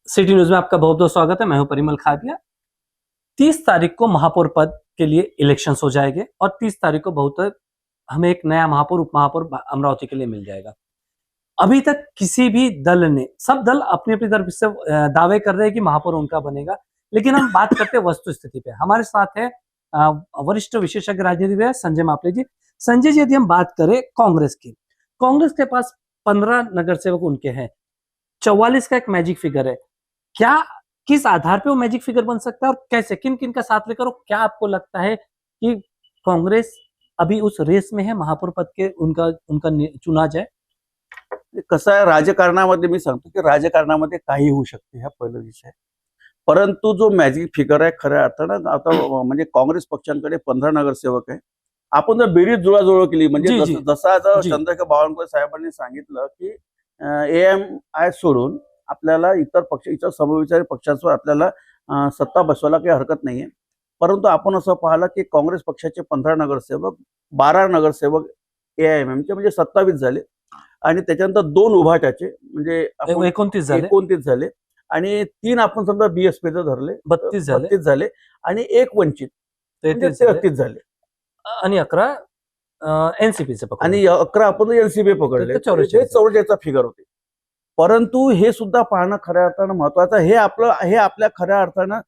City news में आपका बहुत बहुत स्वागत है। मैं हूं परिमल खादिया। 30 तारीख को महापौर पद के लिए इलेक्शंस हो जाएंगे और 30 तारीख को बहुत हमें एक नया महापौर उप महापौर अमरावती के लिए मिल जाएगा। अभी तक किसी भी दल ने, सब दल अपनी अपनी तरफ से दावे कर रहे हैं कि महापौर उनका बनेगा, लेकिन हम बात करते हैं वस्तु स्थिति पे। हमारे साथ है वरिष्ठ विशेषज्ञ राजनीतिविद संजय मापले जी। संजय जी, यदि हम बात करें कांग्रेस की, कांग्रेस के पास 15 नगर सेवक उनके हैं, 44 का एक मैजिक फिगर है। क्या, किस आधार पे वो मैजिक फिगर बन सकता है और कैसे, किन किन का साथ लेकर, और क्या आपको लगता है कि कांग्रेस अभी उस रेस में है महापौर पद के, उनका उनका चुना जाए? कसं आहे, राजकारणामध्ये मी सांगतो की राजकारणामध्ये काही होऊ शकते, हा पहिला विषय. परंतु जो मॅजिक फिगर आहे खऱ्या अर्थानं आता म्हणजे काँग्रेस पक्षांकडे 15 नगरसेवक आहे. आपण जर बेरीज जुळाजुळव केली म्हणजे जसं आता चंद्रकांत बावनकुळे साहेबांनी सांगितलं की AMI सोडून आपल्याला इतर पक्ष, इतर समविचारी पक्षांवर आपल्याला सत्ता बसवायला काही हरकत नाहीये. परंतु आपण असं पाहिलं की काँग्रेस पक्षाचे 15 नगरसेवक, 12 नगरसेवक AIMMचे म्हणजे 27 झाले आणि त्याच्यानंतर 2 उभाटाचे म्हणजे 29 झाले आणि 3 आपण समजा BSPचे धरले 32 झाले आणि 1 वंचित 33 झाले आणि 11 NCPचे आणि 11 आपण NCP पकडले. 44चा फिगर होते. परंतु हे सुद्धा पाहणं खऱ्या अर्थानं महत्वाचं. हे आपल्या खऱ्या अर्थानं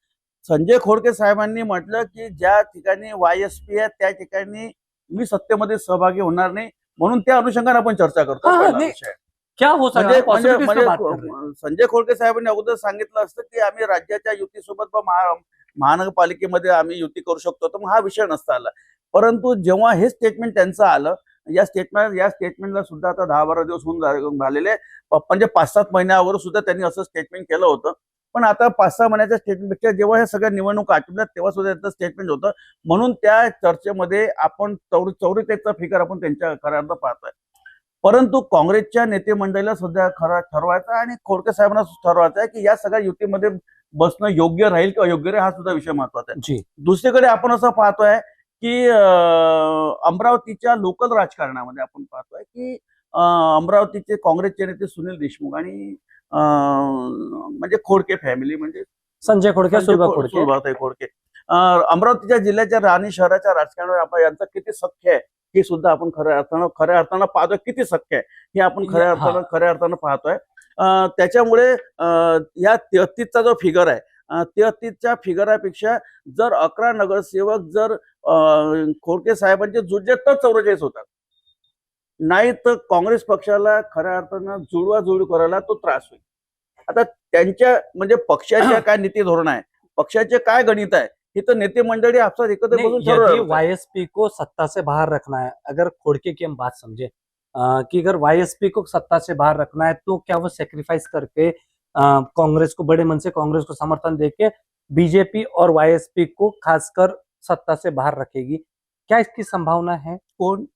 संजय खोडके साहेबांनी म्हटलं की ज्या ठिकाणी YSP आहे त्या ठिकाणी मी सत्तेमध्ये सहभागी होणार नाही, म्हणून त्या अनुषंगाने आपण चर्चा करतो. क्या हो संजय खोडके साहेबांनी अगोदर सांगितलं असतं की आम्ही राज्याच्या युतीसोबत महानगरपालिकेमध्ये आम्ही युती करू शकतो, तर मग हा विषय नसता आला. परंतु जेव्हा हे स्टेटमेंट त्यांचं आलं, या स्टेटमेंटला सुद्धा आता 10-12 दिवस होऊन झालेले, म्हणजे 5-7 महिन्यावर सुद्धा त्यांनी असं स्टेटमेंट केलं होतं. पण आता 5-6 महिन्याच्या स्टेटमेंटपेक्षा जेव्हा ह्या सगळ्या निवडणुका आटोपल्यात तेव्हा सुद्धा त्यांचं स्टेटमेंट होतं. म्हणून त्या चर्चेमध्ये आपण 44चा फिगर आपण त्यांच्या खऱ्या अर्थ पाहतोय. परंतु काँग्रेसच्या नेते मंडळीला सुद्धा खरं ठरवायचं आणि खोडके साहेबांना ठरवायचं आहे की या सगळ्या युतीमध्ये बसणं योग्य राहील किंवा योग्य राहील, हा सुद्धा विषय महत्वाचा आहे. दुसरीकडे आपण असं पाहतोय की अमरावतीच्या लोकल राजकारणामध्ये आपण पाहतोय की अमरावतीचे काँग्रेसचे नेते सुनील देशमुख आणि म्हणजे खोडके फॅमिली, म्हणजे संजय खोडके, सुभाताई खोडके, अमरावतीच्या जिल्ह्याच्या राणी शहराच्या राजकारणावर यांचं किती सख्य आहे हे सुद्धा आपण खऱ्या अर्थानं पाहतोय. किती सख्य आहे हे आपण खऱ्या अर्थानं पाहतोय. त्याच्यामुळे या 33चा जो फिगर आहे, 33च्या फिगरापेक्षा जर 11 नगरसेवक जर खोडके साहेबांचे जुळले तर 44 होतात. नाही तर काँग्रेस पक्षाला खऱ्या अर्थानं जुळवाजुळव करायला तो त्रास होईल. आता त्यांच्या म्हणजे पक्षाच्या काय नीती धोरण आहे, पक्षाचे काय गणित आहे, ये तो नेता मंडली आपसा एकत्र बसून ठरव रहे हैं। YSP को सत्ता से बाहर रखना है, अगर खोड़के की हम बात समझे कि अगर YSP को सत्ता से बाहर रखना है तो क्या वो सेक्रीफाइस करके कांग्रेस को, बड़े मन से कांग्रेस को समर्थन देके बीजेपी और YSP को खासकर सत्ता से बाहर रखेगी? क्या इसकी संभावना है? कौन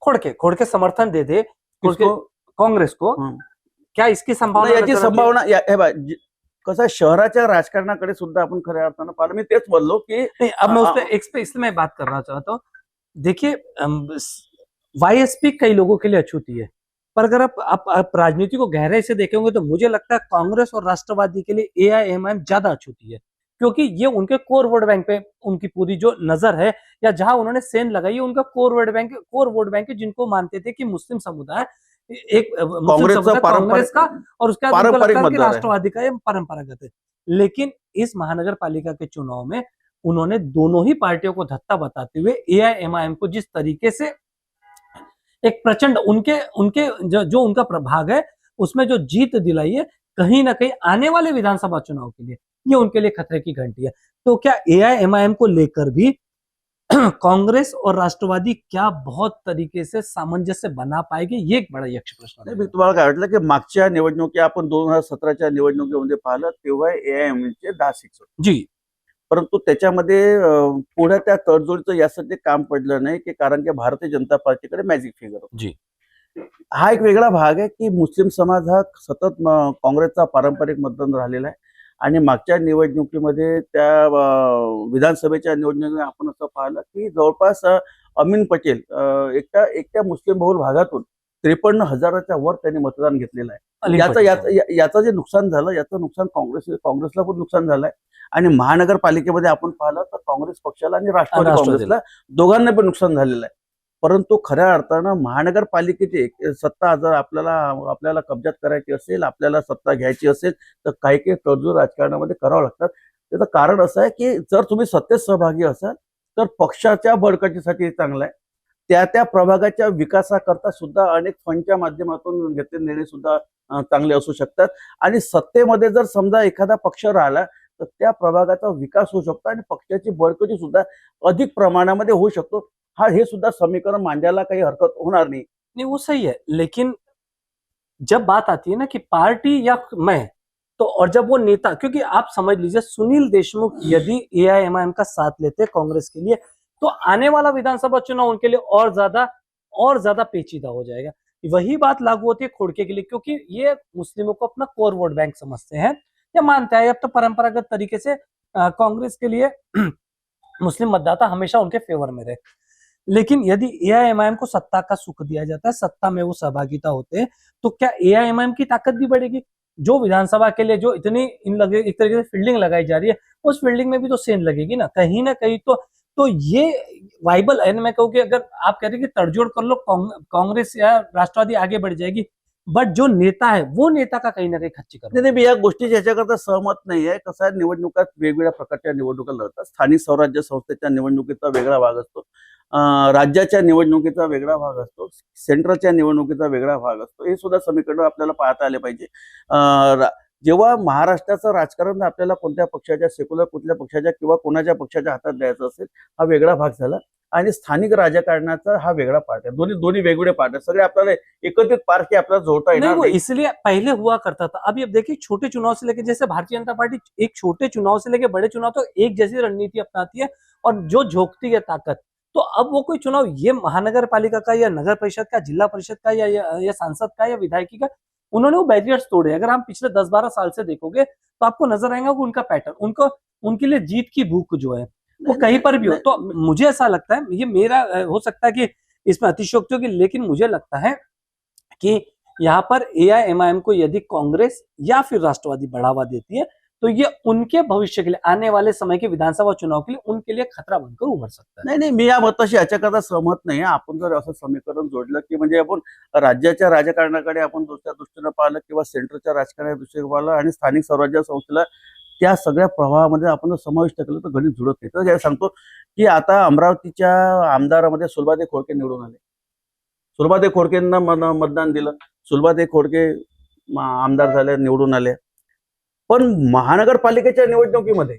खोड़के समर्थन दे दे कांग्रेस को, क्या इसकी संभावना? याची संभावना कसं शहराच्या राजकारणाकडे सुद्धा आपण खऱ्या अर्थानं पाहिलं. मी तेच बोललो की अब मैं उस पे इसलिए मैं बात करना चाहता हूँ. देखिए, YSP कई लोगों के लिए अछूती है, पर अगर आप राजनीति को गहराई से देखेंगे तो मुझे लगता है कांग्रेस और राष्ट्रवादी के लिए AIMIM ज्यादा अछूती है, क्योंकि ये उनके कोर वोट बैंक पे उनकी पूरी जो नजर है, या जहां उन्होंने सेन लगाई है, उनका कोर वोट बैंक है, जिनको मानते थे कि मुस्लिम समुदाय एक कांग्रेस का और उसके बाद राष्ट्रवादी का, ये परंपरागत है. लेकिन इस महानगर पालिका के चुनाव में उन्होंने दोनों ही पार्टियों को धत्ता बताते हुए AIMIM को जिस तरीके से एक प्रचंड उनके जो उनका प्रभाग है उसमें जो जीत दिलाई है, कहीं ना कहीं आने वाले विधानसभा चुनाव के लिए ये उनके लिए खतरे की घंटी है. तो क्या AIMIM को लेकर भी कांग्रेस और राष्ट्रवादी क्या बहुत तरीके से सामंजस्य बना पाएगी? ये एक बड़ा यक्ष प्रश्न है. मी तुम्हाला काय वाटलं की मागच्या निवडणुकी आपण 2017च्या निवडणुकीमध्ये पाहिलं तेव्हा AIMIMचे 10 सीट्स होते जी, परंतु त्याच्यामध्ये पुढे त्या तडजोडीचं यासाठी काम पडलं नाही की कारण की भारतीय जनता पार्टीकडे मॅजिक फिगर होती. जी, हा एक वेगळा भाग आहे की मुस्लिम समाज हा सतत काँग्रेसचा पारंपरिक मतदान राहिलेला आहे आणि मागच्या निवडणुकीमध्ये त्या विधानसभेच्या निवडणुकीमध्ये आपण असं पाहिलं की जवळपास अमीन पटेल एकट्या मुस्लिम बहुल भागातून 53,000च्या वर त्यांनी मतदान घेतलेलं आहे. अलीकडे. याचं जे नुकसान झालं, याचं नुकसान काँग्रेसला पण नुकसान झालंय. आणि महानगरपालिकेमध्ये आपण पाहिलं तर काँग्रेस पक्षाला आणि राष्ट्रवादी राष्ट्रवादीला. काँग्रेसला दोघांना पण नुकसान झालेलं आहे. परंतु खऱ्या अर्थानं महानगरपालिकेची सत्ता जर आपल्याला कब्जात करायची असेल, आपल्याला सत्ता घ्यायची असेल, तर काही काही तडजोड राजकारणामध्ये करावं लागतात. त्याचं कारण असं आहे की जर तुम्ही सत्तेत सहभागी असाल तर पक्षाच्या बळकटीसाठी हे चांगलं आहे. त्या प्रभागाच्या विकासाकरता सुद्धा अनेक फंडच्या माध्यमातून घेतलेले निर्णय सुद्धा चांगले असू शकतात. आणि सत्तेमध्ये जर समजा एखादा पक्ष राहिला तर त्या प्रभागाचा विकास होऊ शकतो आणि पक्षाची बळकटी सुद्धा अधिक प्रमाणामध्ये होऊ शकतो. हे सुद्धा समीकरण मांडायला काही हरकत होणार नाही. नहीं वो सही है, लेकिन जब बात आती है ना कि पार्टी या मैं, तो और जब वो नेता, क्योंकि आप समझ लीजिए सुनील देशमुख यदि एआईएमआईएम का साथ लेते कांग्रेस के लिए तो आने वाला विधानसभा चुनाव उनके लिए और ज्यादा पेचीदा हो जाएगा। वही बात लागू होती है खोड़के के लिए, क्योंकि ये मुस्लिमों को अपना कोर वोट बैंक समझते हैं या मानते हैं। अब तो परंपरागत तरीके से कांग्रेस के लिए मुस्लिम मतदाता हमेशा उनके फेवर में रहे। लेकिन यदि एआईएमआईएम को सत्ता का सुख दिया जाता है, सत्ता में वो सहभागिता होते हैं, तो क्या एआईएमआईएम की ताकत भी बढ़ेगी? जो विधानसभा के लिए जो इतनी एक तरीके से फील्डिंग लगाई जा रही है, उस फील्डिंग में भी तो सेंध लगेगी ना कहीं तो ये वाइबल है। मैं कहूँ कि अगर आप कह रहे हैं कि तड़जोड़ कर लो, कांग्रेस या राष्ट्रवादी आगे बढ़ जाएगी, बट जो नेता है वो नेता का काही ना काही खच्चीकरण. नाही, मी या गोष्टीच्या ह्याच्याकरता सहमत नाही आहे. कसं आहे, निवडणुकात वेगवेगळ्या प्रकारच्या निवडणुका लढतात. स्थानिक स्वराज्य संस्थेच्या निवडणुकीचा वेगळा भाग असतो, राज्याच्या निवडणुकीचा वेगळा भाग असतो, सेंट्रलच्या निवडणुकीचा वेगळा भाग असतो. हे सुद्धा समीकरण आपल्याला पाहता आले पाहिजे. जेव्हा महाराष्ट्राचं राजकारण आपल्याला कोणत्या पक्षाच्या, सेक्युलर कुठल्या पक्षाच्या किंवा कोणाच्या पक्षाच्या हातात द्यायचं असेल, हा वेगळा भाग झाला. आणि स्थानिक राजकारणाचा हा वेगळा पार्ट आहे. दोन्ही वेगवेगळे पार्ट आहे. सगळे आपल्याला एकत्रित पार्ट आपल्याला जोडता येणार नहीं, वो नाही. इसलिए पहले हुआ करता था। अभी अब देखिए छोटे चुनाव से लेके, जैसे भारतीय जनता पार्टी एक छोटे चुनाव से लेके बड़े चुनाव तक एक जैसी रणनीति अपनाती है और जो झोंकती है ताकत, तो अब वो कोई चुनाव, ये महानगर पालिका का या नगर परिषद का, जिला परिषद का या सांसद का या विधायकी का, उन्होंने वो बैरियर्स तोड़े। अगर हम पिछले 10-12 साल से देखोगे तो आपको नजर आएगा कि उनका पैटर्न, उनके लिए जीत की भूख जो है वो कहीं पर भी हो। तो मुझे ऐसा लगता है, ये मेरा हो सकता है कि इसमें अतिशयोक्ति होगी, लेकिन मुझे लगता है कि यहाँ पर एआईएमआईएम को यदि कांग्रेस या फिर राष्ट्रवादी बढ़ावा देती है तो ये उनके भविष्य के लिए, आने वाले समय के विधानसभा चुनाव के लिए उनके लिए खतरा बनकर उभर सकता है. नाही, मी या मताशी याच्याकरता सहमत नाही. आपण जर असं समीकरण जोडलं की म्हणजे आपण राज्याच्या राजकारणाकडे आपण दुसऱ्या दृष्टीनं पाहिलं किंवा सेंट्रलच्या राजकारणाच्या दृष्टीने पाहिलं आणि स्थानिक स्वराज्य संस्थेला त्या सगळ्या प्रभावामध्ये आपण समाविष्ट केलं तर गणित जुळत नाही. तर सांगतो की आता अमरावतीच्या आमदारामध्ये सुलभादेवी खोडके निवडून आले. सुलभादेवी खोडकेंना मतदान दिलं. सुलभादेवी खोडके आमदार झाले, निवडून आले. पण महानगरपालिकेच्या निवडणुकीमध्ये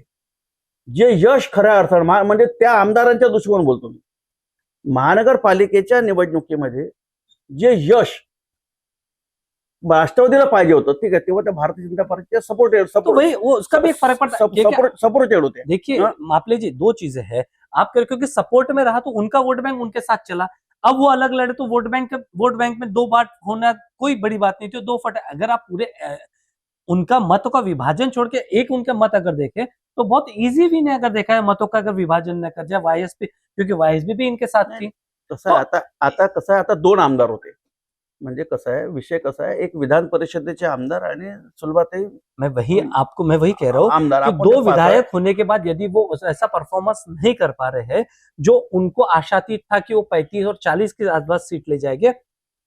जे यश खऱ्या अर्थानं म्हणजे त्या आमदारांच्या दृष्टीकोन बोलतो मी, महानगरपालिकेच्या निवडणुकीमध्ये जे यश राष्ट्रवादीला पाहिजे होतं, ठीक आहे, तेव्हा त्या भारतीय जनता पार्टीच्या तो वही वो उसका भी एक फर्क पड़ता है. सपोर्टेड होते. देखिए आप लीजिए, दो चीजें हैं. आप क्योंकि सपोर्ट में रहा तो उनका वोट बैंक उनके साथ चला. अब वो अलग लड़े तो वोट बैंक में दो बात होना कोई बड़ी बात नहीं थी. दो फट, अगर आप पूरे उनका मत का विभाजन छोड़ के एक उनके मत अगर देखें तो बहुत इजी भी नहीं, अगर देखा है मतों का अगर विभाजन न कर जाए वाईएसपी, क्योंकि वाईएसपी भी इनके साथ थी. कसं आहे, आता कसं आहे, आता दोन आमदार होते. म्हणजे कसं आहे, विषय कसा आहे, एक विधान परिषदेचे आमदार आणि सुलभाताई, मैं वही कह रहा हूँ आमदार कि दो विधायक होने के बाद यदि वो ऐसा परफॉर्मेंस नहीं कर पा रहे हैं जो उनको आशातीत था कि वो 35 और 40 के आसपास सीट ले जाएंगे,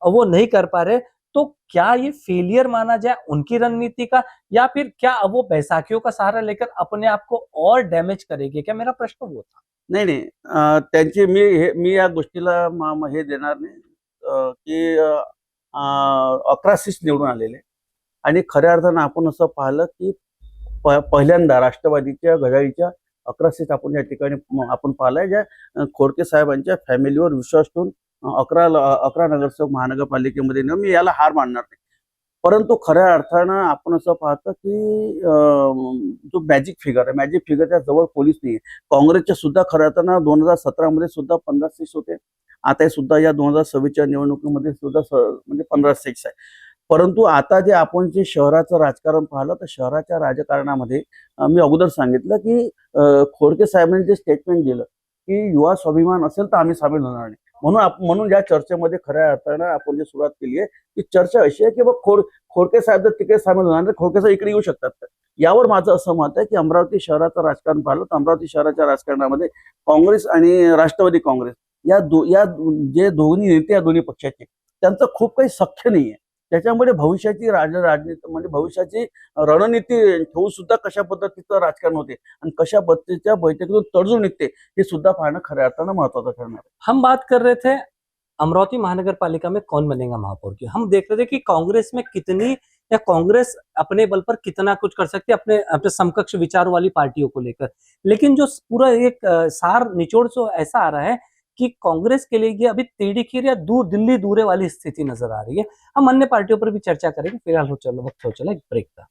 और वो नहीं कर पा रहे, तो क्या ये फेलियर माना जाए उनकी रणनीति का, या फिर क्या वो बैसाखियों का सहारा लेकर अपने आप को और डैमेज करेंगे? क्या, मेरा प्रश्न वो था. नाही, त्यांची मी या गोष्टीला हे देणार नाही की 11 सीट्स निवडून आलेले. आणि खऱ्या अर्थानं आपण असं पाहिलं की पहिल्यांदा राष्ट्रवादीच्या घड्याळीच्या 11 सीट आपण या ठिकाणी आपण पाहिलंय, ज्या खोडके साहेबांच्या फॅमिलीवर विश्वास ठेवून 11 नगरसेवक महानगरपालिकेमध्ये नेऊन मी याला हार मानणार नाही. परंतु खऱ्या अर्थानं आपण असं पाहतो की जो मॅजिक फिगरच्या जवळ पोलीस नाही. काँग्रेसच्या सुद्धा खऱ्या अर्थानं 2017 मध्ये सुद्धा 15 सीट्स होते. आता सुद्धा या 2026च्या निवडणुकीमध्ये सुद्धा म्हणजे 15 सीट्स आहे. परंतु आता जे आपण जे शहराचं राजकारण पाहिलं, तर शहराच्या राजकारणामध्ये मी अगोदर सांगितलं की खोडके साहेबांनी जे स्टेटमेंट दिलं की युवा स्वाभिमान असेल तर आम्ही सामील होणार नाही. म्हणून या चर्चेमध्ये खऱ्या अर्थानं आपण जी सुरुवात केली आहे ती चर्चा अशी आहे की खोडके साहेब जर तिकडे सामील होणार तर खोडके साहेब इकडे येऊ शकतात का? यावर माझं असं मत आहे की अमरावती शहराचं राजकारण पाहिलं तर अमरावती शहराच्या राजकारणामध्ये काँग्रेस आणि राष्ट्रवादी काँग्रेस या जे दोन्ही नेते या दोन्ही पक्षाचे त्यांचं खूप काही सख्य नाहीये. त्याच्यामुळे भविष्याची राजनीती म्हणजे भविष्याची रणनीती ठेवून सुद्धा कशा पद्धतीचं राजकारण होते आणि कशा पद्धतीच्या बैठकीतून तडजोड निघते हे सुद्धा पाहणं खऱ्या अर्थानं महत्वाचं ठरणार आहे. हम बात कर रहे थे अमरावती महानगर पालिका में कौन बनेगा महापौर की। हम देख रहे थे कि कांग्रेस में कितनी या कांग्रेस अपने बल पर कितना कुछ कर सकती है अपने अपने समकक्ष विचारों वाली पार्टियों को लेकर, लेकिन जो पूरा एक सार निचोड़ तो ऐसा आ रहा है कि कांग्रेस के लिए ये अभी टेढ़ी खीर या दूर दिल्ली दूरे वाली स्थिति नजर आ रही है। हम अन्य पार्टियों पर भी चर्चा करेंगे, फिलहाल वक्त हो चला एक ब्रेक का।